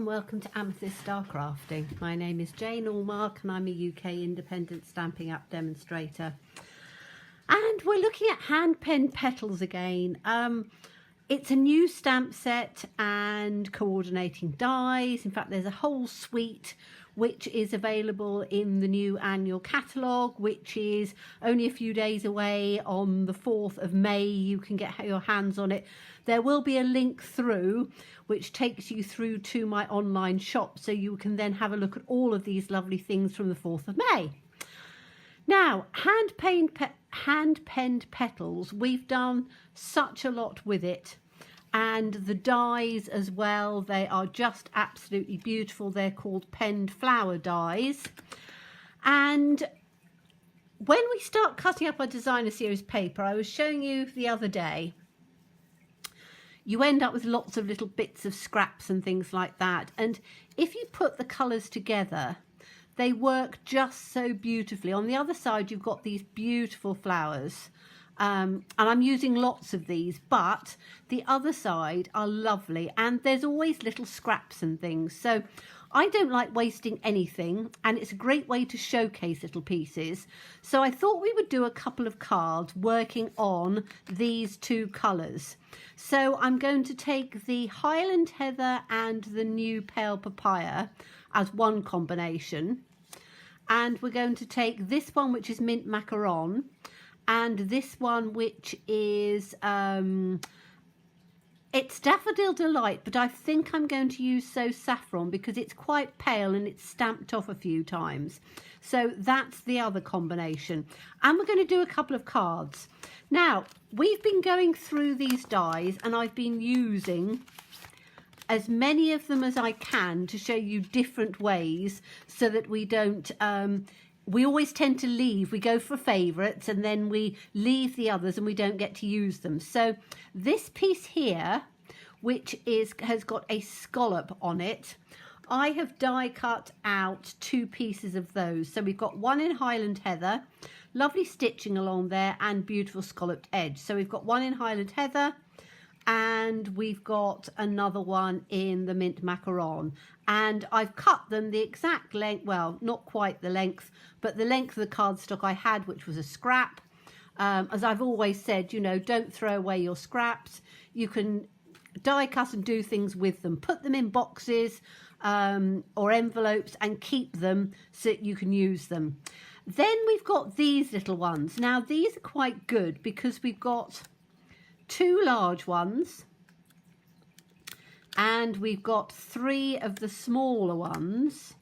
and welcome to Amethyst Star Crafting. My name is Jane Allmark and I'm a UK independent Stampin' Up demonstrator. And we're looking at hand-penned petals again. It's a new stamp set and coordinating dies. In fact, there's a whole suite which is available in the new annual catalogue, which is only a few days away. On the 4th of May, you can get your hands on it. There will be a link through which takes you through to my online shop, so you can then have a look at all of these lovely things from the 4th of May. Now, hand-penned petals, we've done such a lot with it. And the dies as well, they are just absolutely beautiful. They're called penned flower dies. And when we start cutting up our designer series paper, I was showing you the other day, you end up with lots of little bits of scraps and things like that. And if you put the colours together, they work just so beautifully. On the other side, you've got these beautiful flowers. And I'm using lots of these, but the other side are lovely, and there's always little scraps and things, so I don't like wasting anything, and it's a great way to showcase little pieces. So I thought we would do a couple of cards working on these two colours. So I'm going to take the Highland Heather and the new Pale Papaya as one combination, and we're going to take this one, which is Mint Macaron, and this one, which is it's Daffodil Delight, but I think I'm going to use So Saffron because it's quite pale and it's stamped off a few times. So that's the other combination. And we're going to do a couple of cards. Now, we've been going through these dies and I've been using as many of them as I can to show you different ways so that we don't we always tend to leave. We go for favourites and then we leave the others and we don't get to use them. So this piece here, which has got a scallop on it, I have die cut out two pieces of those. So we've got one in Highland Heather, lovely stitching along there and beautiful scalloped edge. So we've got one in Highland Heather and we've got another one in the Mint Macaron, and I've cut them the exact length, well, not quite the length, but the length of the cardstock I had, which was a scrap. As I've always said, you know, don't throw away your scraps. You can die cut and do things with them. Put them in boxes or envelopes and keep them so that you can use them. Then we've got these little ones. Now these are quite good because we've got two large ones and we've got three of the smaller ones,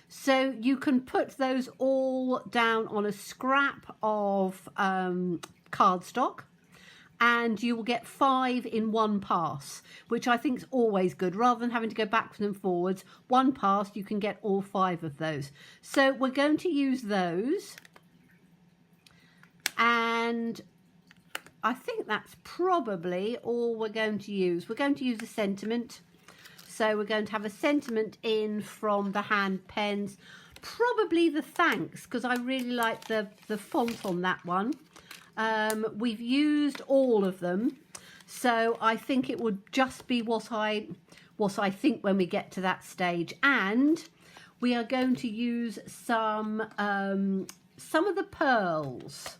so you can put those all down on a scrap of cardstock and you will get 5 in one pass, which I think is always good. Rather than having to go backwards and forwards, one pass you can get all 5 of those. So we're going to use those, and I think that's probably all we're going to use. We're going to use a sentiment. So we're going to have a sentiment in from the hand pens. Probably the thanks, because I really like the font on that one. We've used all of them. So I think it would just be what I think when we get to that stage. And we are going to use some of the pearls.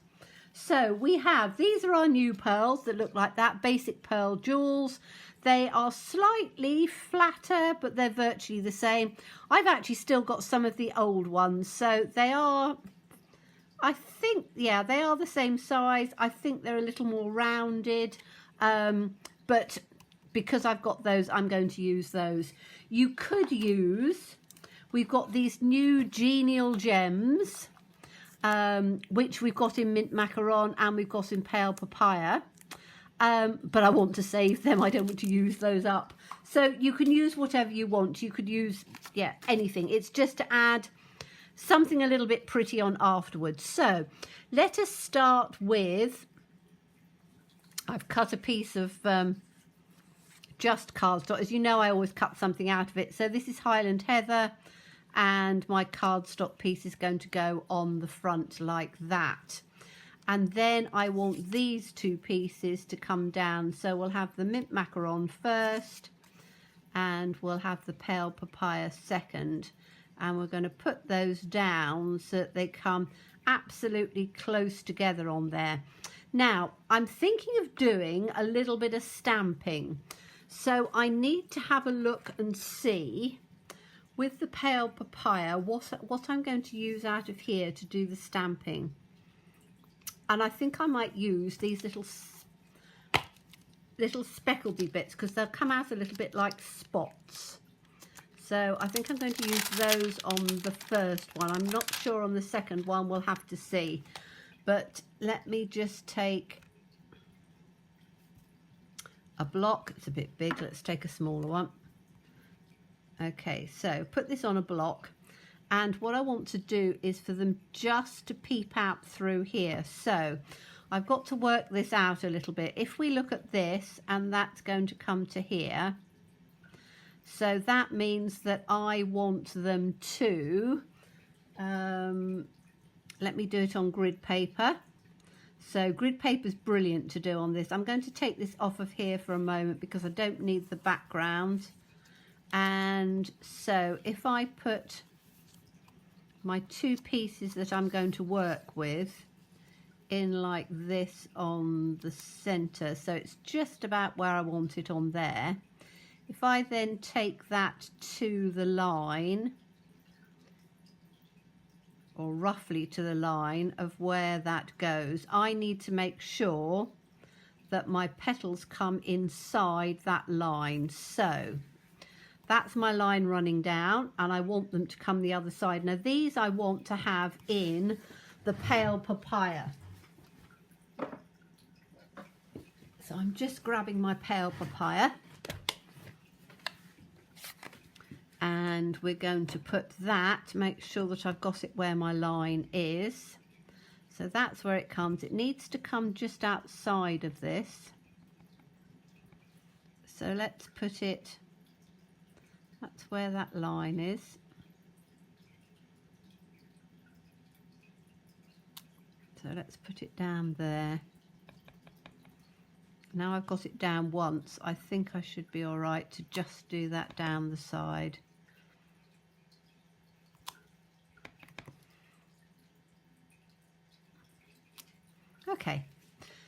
So we have, these are our new pearls that look like that, basic pearl jewels. They are slightly flatter, but they're virtually the same. I've actually still got some of the old ones, so they are, I think, yeah, they are the same size. I think they're a little more rounded, but because I've got those, I'm going to use those. You could use, we've got these new genial gems, which we've got in Mint Macaron and we've got in Pale Papaya, but I want to save them. I don't want to use those up. So you can use whatever you want. You could use, yeah, anything. It's just to add something a little bit pretty on afterwards. So let us start with, I've cut a piece of just cardstock. As you know, I always cut something out of it. So this is Highland Heather, and my cardstock piece is going to go on the front like that. And then I want these two pieces to come down. So we'll have the Mint Macaron first, and we'll have the pale papaya second, and we're going to put those down so that they come absolutely close together on there. Now I'm thinking of doing a little bit of stamping, so I need to have a look and see with the pale papaya what I'm going to use out of here to do the stamping. And I think I might use these little speckledy bits because they'll come out a little bit like spots. So I think I'm going to use those on the first one. I'm not sure on the second one, we'll have to see. But let me just take a block. It's a bit big, let's take a smaller one. Okay, so put this on a block, and what I want to do is for them just to peep out through here. So I've got to work this out a little bit. If we look at this, and that's going to come to here, so that means that I want them to, let me do it on grid paper. So grid paper is brilliant to do on this. I'm going to take this off of here for a moment because I don't need the background. And so if I put my two pieces that I'm going to work with in like this on the center, so it's just about where I want it on there. If I then take that to the line, or roughly to the line of where that goes, I need to make sure that my petals come inside that line. So that's my line running down, and I want them to come the other side. Now these I want to have in the pale papaya. So I'm just grabbing my pale papaya, and we're going to put that, make sure that I've got it where my line is. So that's where it comes. It needs to come just outside of this. So let's put it, that's where that line is. So let's put it down there. Now I've got it down once, I think I should be all right to just do that down the side. Okay,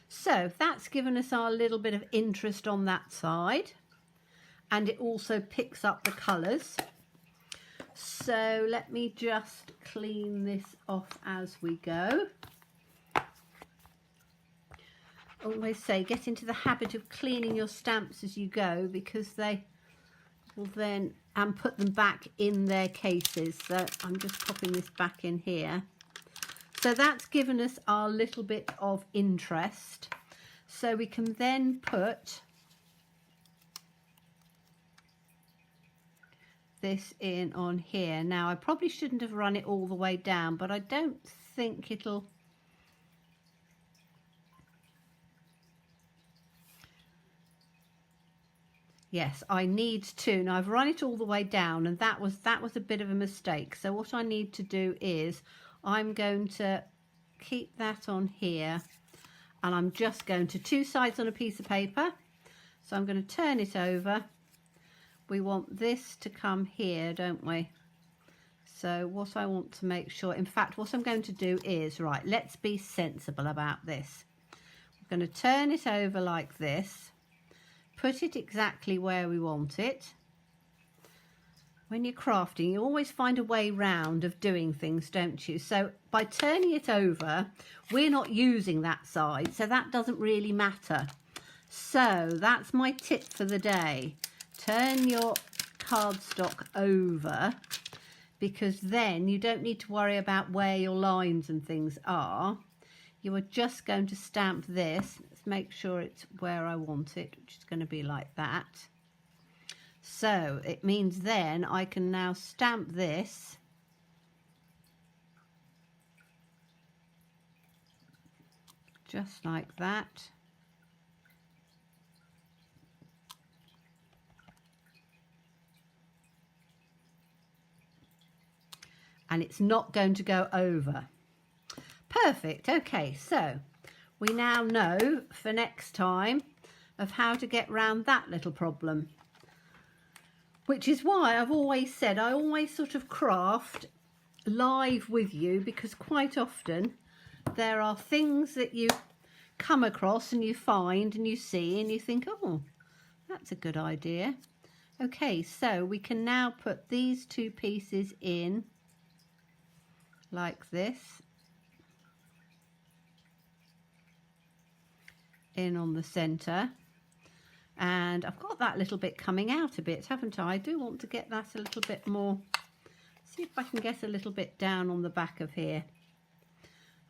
so that's given us our little bit of interest on that side, and it also picks up the colours. So let me just clean this off as we go. Always say get into the habit of cleaning your stamps as you go, because they will then, and put them back in their cases. So I'm just popping this back in here. So that's given us our little bit of interest. So we can then put this in on here. Now I probably shouldn't have run it all the way down, but I don't think it'll, yes, I need to. Now I've run it all the way down, and that was a bit of a mistake. So what I need to do is I'm going to keep that on here, and I'm just going to two sides on a piece of paper. So I'm going to turn it over. We want this to come here, don't we? So what I want to make sure, in fact, what I'm going to do is, right, let's be sensible about this. We're going to turn it over like this, put it exactly where we want it. When you're crafting, you always find a way round of doing things, don't you? So by turning it over, we're not using that side, so that doesn't really matter. So that's my tip for the day. Turn your cardstock over, because then you don't need to worry about where your lines and things are. You are just going to stamp this. Let's make sure it's where I want it, which is going to be like that. So it means then I can now stamp this just like that. And it's not going to go over. Perfect. Okay, so we now know for next time of how to get round that little problem. which is why I've always said I always sort of craft live with you, because quite often there are things that you come across and you find and you see and you think, oh, that's a good idea. Okay, so we can now put these two pieces in like this, in on the center, and I've got that little bit coming out a bit, haven't I? I do want to get that a little bit more. See if I can get a little bit down on the back of here.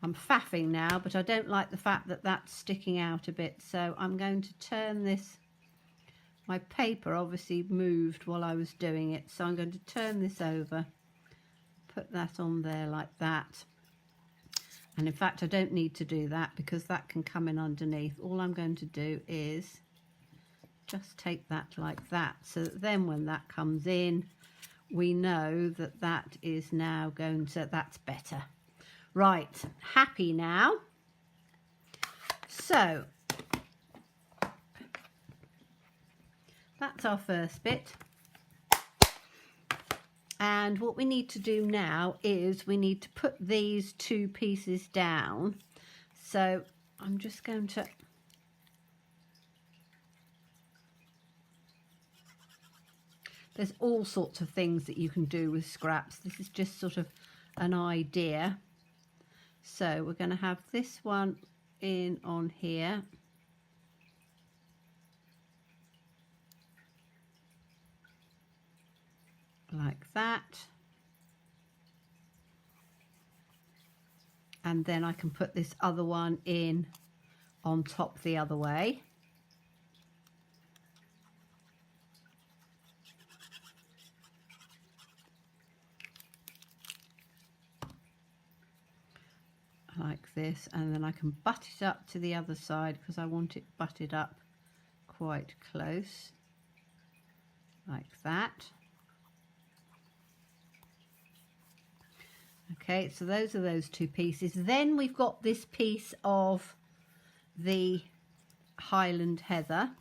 I'm faffing now, but I don't like the fact that that's sticking out a bit, so I'm going to turn this. My paper obviously moved while I was doing it, so I'm going to turn this over, put that on there like that. And in fact, I don't need to do that because that can come in underneath. All I'm going to do is just take that like that, so that then when that comes in, we know that that is now going to, that's better. Right, happy now. So that's our first bit. And what we need to do now is we need to put these two pieces down. So I'm just going to there's all sorts of things that you can do with scraps. This is just sort of an idea. So we're going to have this one in on here. Like that. And then I can put this other one in on top the other way. Like this, and then I can butt it up to the other side because I want it butted up quite close, like that. Okay, so those are those two pieces. Then we've got this piece of the Highland Heather,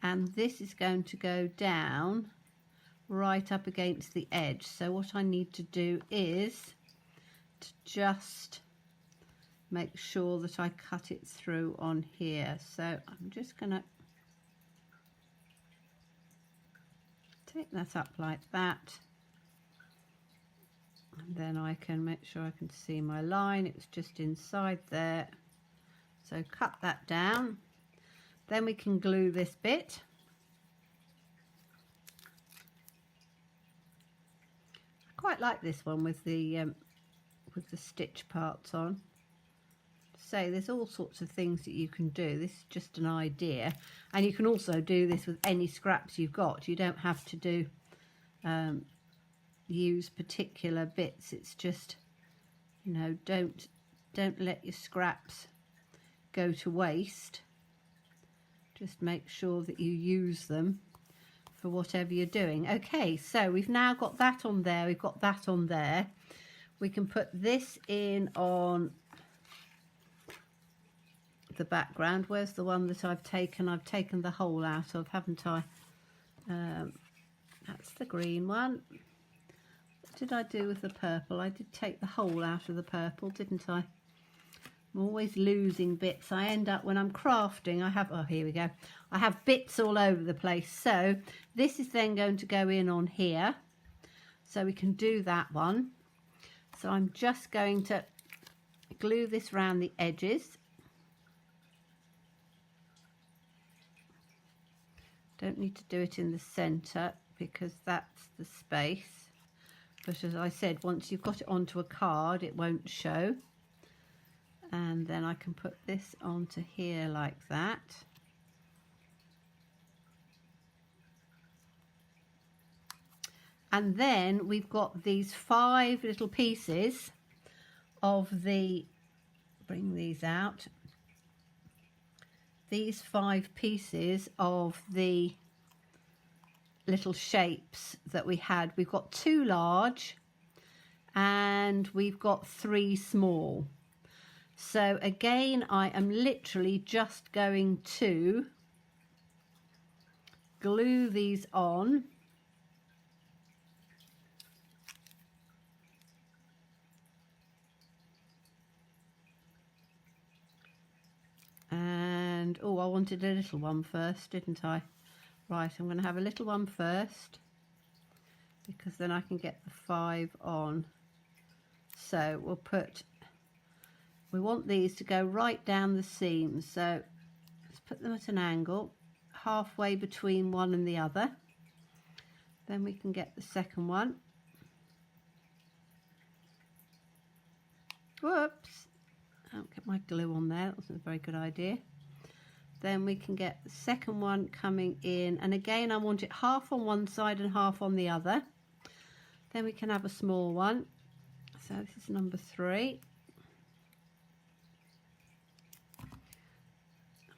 and this is going to go down right up against the edge. So what I need to do is to just make sure that I cut it through on here. So I'm just going to take that up like that, and then I can make sure I can see my line. It was just inside there, so cut that down. Then we can glue this bit. I quite like this one with the stitch parts on. So there's all sorts of things that you can do. This is just an idea, and you can also do this with any scraps you've got. You don't have to do use particular bits. It's just, you know, don't let your scraps go to waste. Just make sure that you use them for whatever you're doing. Okay, so we've now got that on there, we've got that on there. We can put this in on the background. Where's the one that I've taken? I've taken the whole out of, haven't I? That's the green one. What did I do with the purple? I did take the whole out of the purple, didn't I? I'm always losing bits. I end up, when I'm crafting, I have, oh, here we go. I have bits all over the place. So this is then going to go in on here. So we can do that one. So I'm just going to glue this around the edges. Don't need to do it in the center because that's the space. But as I said, once you've got it onto a card, it won't show. And then I can put this onto here like that. And then we've got these 5 little pieces of the, bring these out, these 5 pieces of the little shapes that we had. We've got 2 large and we've got 3 small. So again, I am literally just going to glue these on wanted a little one first, didn't I? Right, I'm going to have a little one first, because then I can get the 5 on. So we'll put, we want these to go right down the seams, so let's put them at an angle, halfway between one and the other. Then we can get the second one. Whoops, I don't get my glue on there, that wasn't a very good idea. Then we can get the second one coming in, and again I want it half on one side and half on the other. Then we can have a small one, so this is number 3.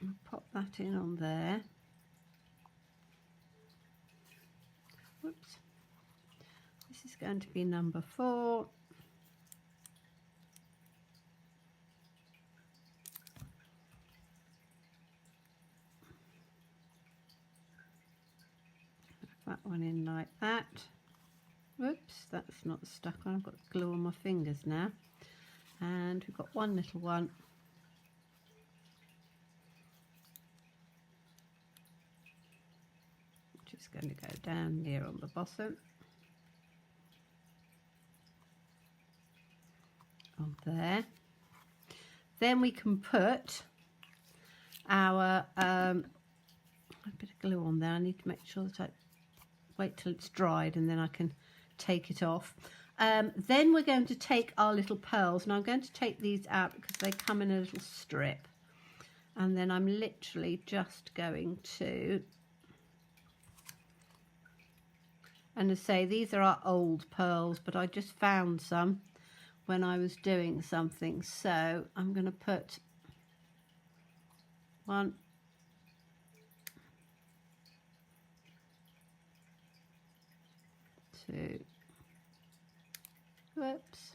And pop that in on there. Whoops. This is going to be number 4. That one in like that. Whoops, that's not stuck on. I've got glue on my fingers now. And we've got one little one. Which is going to go down here on the bottom. On there. Then we can put our a bit of glue on there. I need to make sure that I wait till it's dried and then I can take it off. Then we're going to take our little pearls. Now I'm going to take these out because they come in a little strip, and then I'm literally just going to, and to say these are our old pearls, but I just found some when I was doing something, so I'm going to put 1, 2, whoops,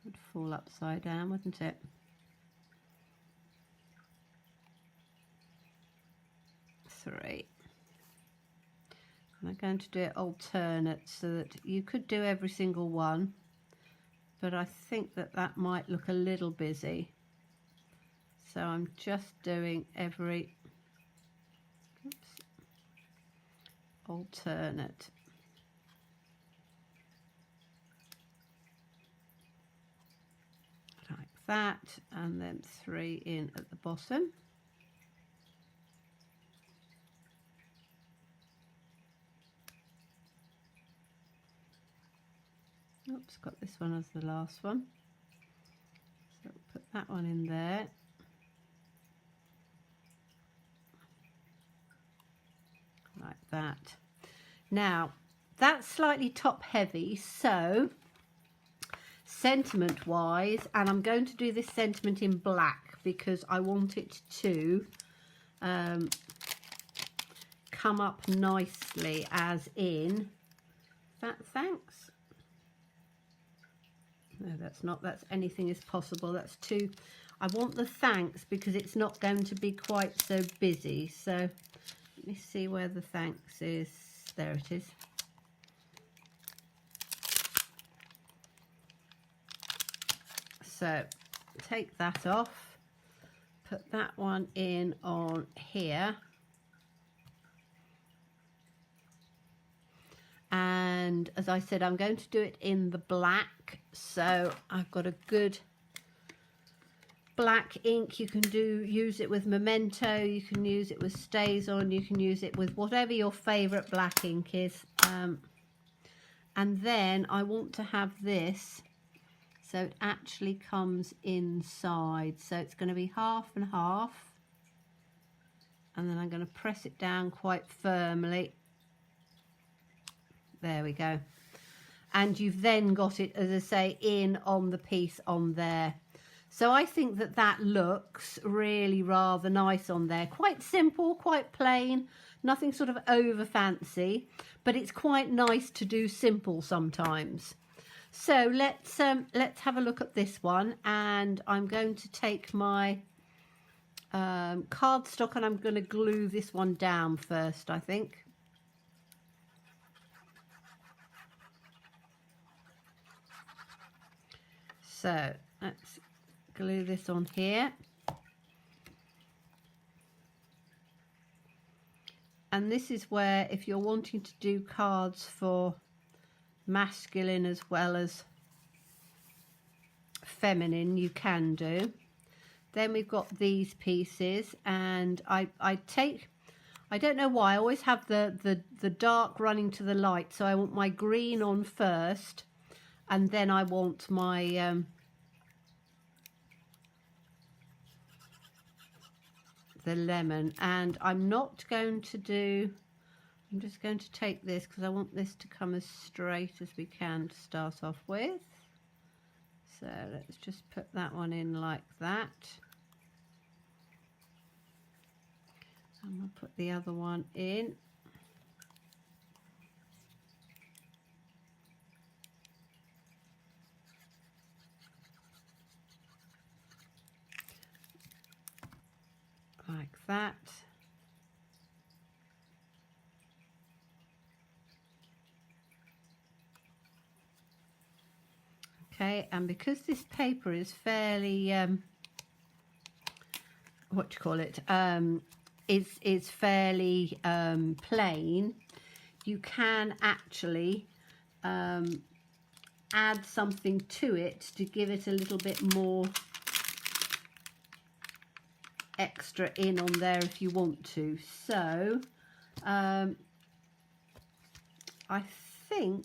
would fall upside down, wouldn't it? 3. And I'm going to do it alternate so that you could do every single one, but I think that that might look a little busy. So I'm just doing every, oops, alternate. Like that, and then 3 in at the bottom. Oops, got this one as the last one. So put that one in there. Like that. Now, that's slightly top heavy, so sentiment wise, and I'm going to do this sentiment in black because I want it to come up nicely, as in that thanks. No, that's not, that's anything is possible. That's too, I want the thanks because it's not going to be quite so busy. So let me see where the thanks is. There it is. So take that off, put that one in on here, and as I said, I'm going to do it in the black, so I've got a good black ink. You can use it with Memento, you can use it with StazOn, you can use it with whatever your favorite black ink is, and then I want to have this so it actually comes inside, so it's going to be half and half, and then I'm going to press it down quite firmly. There we go. And you've then got it, as I say, in on the piece on there. So I think that that looks really rather nice on there. Quite simple, quite plain, nothing sort of over fancy, but it's quite nice to do simple sometimes. So let's have a look at this one, and I'm going to take my cardstock and I'm going to glue this one down first, I think. So let's glue this on here. And this is where, if you're wanting to do cards for masculine as well as feminine, you can do. Then we've got these pieces, and I don't know why, I always have the dark running to the light, so I want my green on first, and then I want my the lemon. And I'm not going to do, I'm just going to take this because I want this to come as straight as we can to start off with. So let's just put that one in like that. And we'll put the other one in. Like that. Okay, and because this paper is fairly, what do you call it, is fairly plain, you can actually add something to it to give it a little bit more extra in on there if you want to. So I think,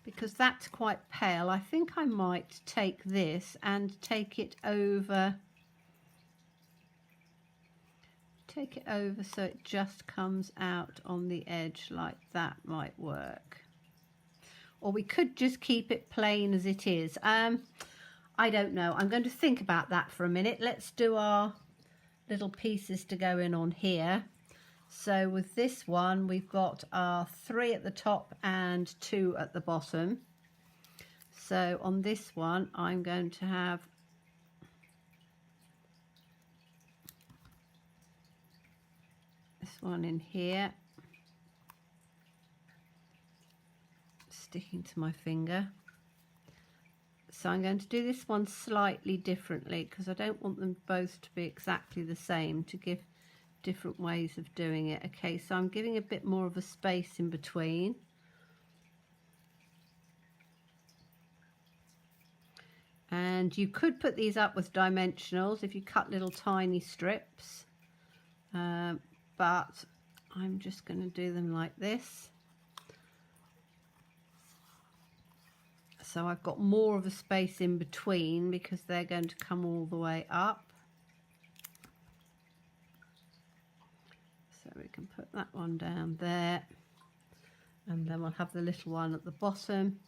because that's quite pale, I think I might take this and take it over so it just comes out on the edge like that. Might work. Or we could just keep it plain as it is. I don't know. I'm going to think about that for a minute. Let's do our little pieces to go in on here. So with this one, we've got our 3 at the top and 2 at the bottom. So on this one, I'm going to have this one in here, sticking to my finger. So I'm going to do this one slightly differently because I don't want them both to be exactly the same, to give different ways of doing it. Okay, so I'm giving a bit more of a space in between. And you could put these up with dimensionals if you cut little tiny strips, but I'm just going to do them like this. So I've got more of a space in between because they're going to come all the way up. So we can put that one down there, and then we'll have the little one at the bottom.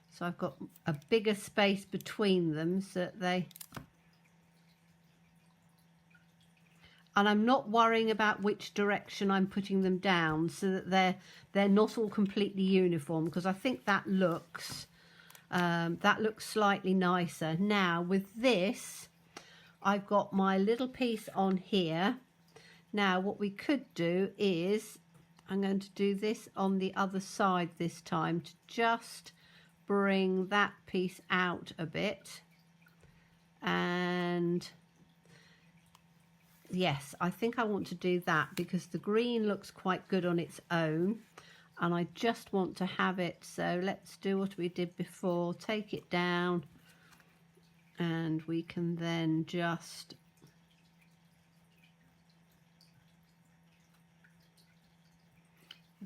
So I've got a bigger space between them so that they... And I'm not worrying about which direction I'm putting them down so that they're not all completely uniform, because I think that looks slightly nicer. Now with this, I've got my little piece on here. Now what we could do is, I'm going to do this on the other side this time to just bring that piece out a bit. And yes, I think I want to do that because the green looks quite good on its own, and I just want to have it. So let's do what we did before, take it down, and we can then just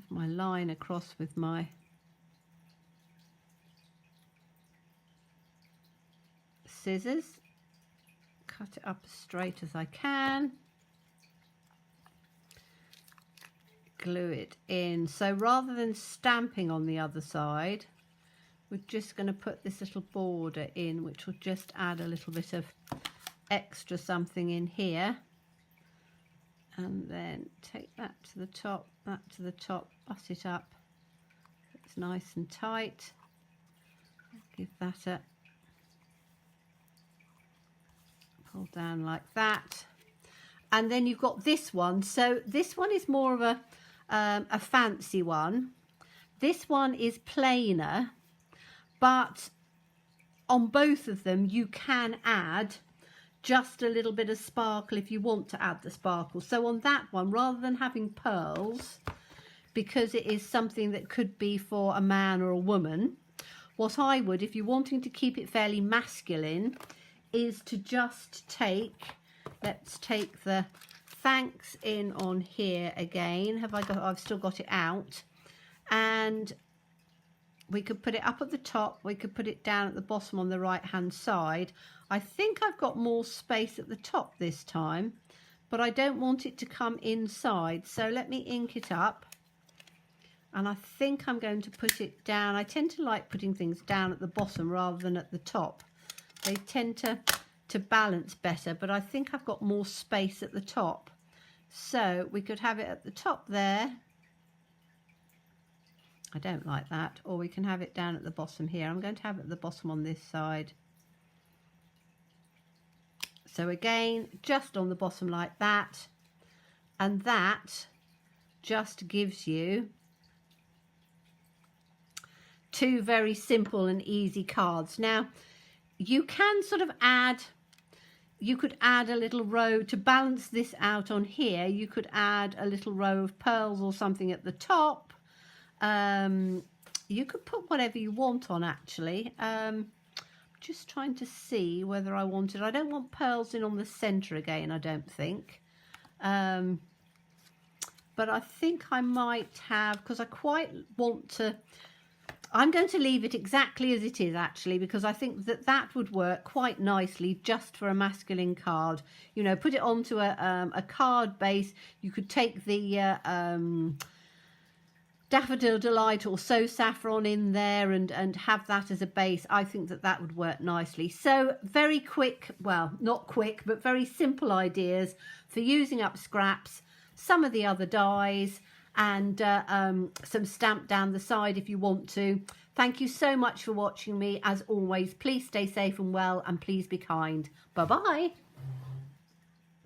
my line across with my scissors, cut it up as straight as I can, glue it in. So rather than stamping on the other side, we're just going to put this little border in, which will just add a little bit of extra something in here. And then take that to the top, that to the top, butt it up. It's nice and tight. Give that a pull down like that. And then you've got this one. So this one is more of a fancy one. This one is plainer, but on both of them you can add just a little bit of sparkle if you want to add the sparkle. So on that one, rather than having pearls, because it is something that could be for a man or a woman, what I would, if you're wanting to keep it fairly masculine, is to just take, let's take the thanks in on here again. I've still got it out, and we could put it up at the top, we could put it down at the bottom on the right hand side. I think I've got more space at the top this time, but I don't want it to come inside, so let me ink it up. And I think I'm going to put it down. I tend to like putting things down at the bottom rather than at the top. They tend to balance better, but I think I've got more space at the top. So we could have it at the top there. I don't like that. Or we can have it down at the bottom here. I'm going to have it at the bottom on this side. So again, just on the bottom like that. And that just gives you two very simple and easy cards. Now, you can sort of add, you could add a little row to balance this out on here. You could add a little row of pearls or something at the top. You could put whatever you want on, actually. Just trying to see whether I wanted, I don't want pearls in on the center again, I don't think. But I think I might have, because I quite want to, I'm going to leave it exactly as it is, actually, because I think that that would work quite nicely just for a masculine card. You know, put it onto a card base. You could take the Daffodil Delight or So Saffron in there and have that as a base. I think that that would work nicely. So very quick, well, not quick, but very simple ideas for using up scraps, some of the other dies, and some stamp down the side if you want to. Thank you so much for watching me. As always, please stay safe and well, and please be kind. Bye bye.